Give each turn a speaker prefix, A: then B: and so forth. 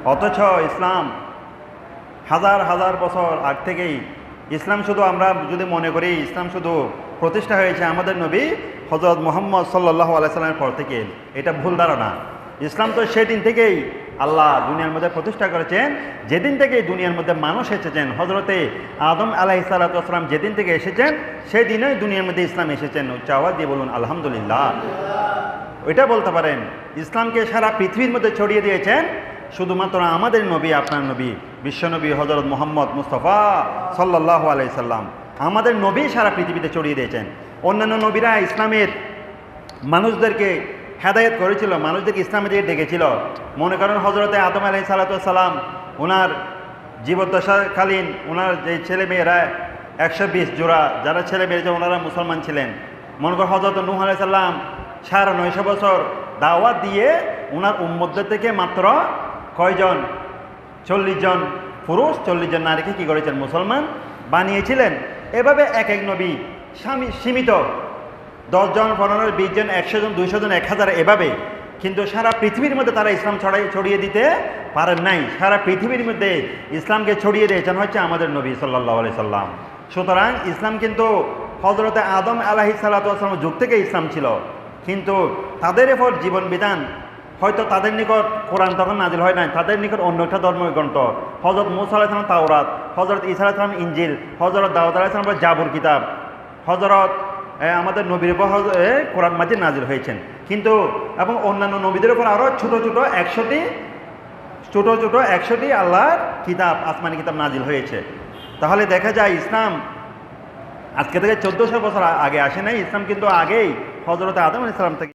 A: অথচ ইসলাম হাজার হাজার বছর আগ থেকেই ইসলাম শুধু আমরা যদি মনে করি ইসলাম শুধু প্রতিষ্ঠা হয়েছে আমাদের নবী হযরত মুহাম্মদ সাল্লাল্লাহু আলাইহি সাল্লামের পর থেকে, এটা ভুল ধারণা। ইসলাম তো সেদিন থেকেই আল্লাহ দুনিয়ার মধ্যে প্রতিষ্ঠা করেছেন, যেদিন থেকে দুনিয়ার মধ্যে মানুষ এসেছেন। হজরতে আদম আলাইহিস সালাতু ওয়াস সালাম যেদিন থেকে এসেছেন সেই দিনই দুনিয়ার মধ্যে ইসলাম এসেছেন। উচ্চ আওয়াজ দিয়ে বলুন আলহামদুলিল্লাহ। ওইটা বলতে পারেন ইসলামকে সারা পৃথিবীর মধ্যে ছড়িয়ে দিয়েছেন শুধুমাত্র আমাদের নবী, আপনার নবী, বিশ্বনবী হযরত মুহাম্মদ মুস্তাফা সাল্লাল্লাহু আলাইহি সাল্লাম। আমাদের নবী সারা পৃথিবীতে ছড়িয়ে দিয়েছেন। অন্যান্য নবীরা ইসলামের মানুষদেরকে হেদায়েত করেছিল, মানুষদেরকে ইসলামের দিকে ডেকেছিল। মনে করেন হযরতে আদম আলাইহিস সালাতু ওয়াস সালাম, ওনার জীবদ্দশাকালীন ওনার যে ছেলে মেয়েরা 120 জোড়া যারা ছেলে মেয়ে ওনারা মুসলমান ছিলেন। মনে করেন হযরত নূহ আলাইহিস সালাম 950 বছর দাওয়াত দিয়ে ওনার উম্মতদের থেকে মাত্র কয়জন? 40 জন পুরুষ 40 জন নারীকে কী করেছেন? মুসলমান বানিয়েছিলেন। এভাবে এক এক নবী সীমিত 10 জন, 15, 20 জন, 100 জন, 200 জন, 1000 এভাবে। কিন্তু সারা পৃথিবীর মধ্যে তারা ইসলাম ছড়িয়ে দিতে পারেন নাই। সারা পৃথিবীর মধ্যে ইসলামকে ছড়িয়ে দিয়েছেন হচ্ছে আমাদের নবী সাল্লাল্লাহু আলাইহি সাল্লাম। সুতরাং ইসলাম কিন্তু হযরতে আদম আলাইহিস সালাতু ওয়াস সালামের যুগ থেকে ইসলাম ছিল, কিন্তু তাদের এরপর জীবন বিধান হয়তো তাদের নিকট কোরআন তখন নাজিল হয় নাই, তাদের নিকট অন্য একটা ধর্মগ্রন্থ হযরত মূসা আলাইহিস সালাম তাওরাত, হযরত ঈসা আলাইহিস সালাম ইনজিল, হযরত দাউদ আলাইহিস সালাম জাবুর কিতাব, হযরত আমাদের নবীর উপর কোরআন মাজিদ নাজিল হয়েছেন। কিন্তু এবং অন্যান্য নবীদের উপর আরও ছোট ছোট 100টি আল্লাহর কিতাব, আসমানি কিতাব নাজিল হয়েছে। তাহলে দেখা যায় ইসলাম আজকে থেকে 1400 বছর আগে আসে নাই। ইসলাম কিন্তু আগেই হযরত আদম আলাইহিস সালাম থেকে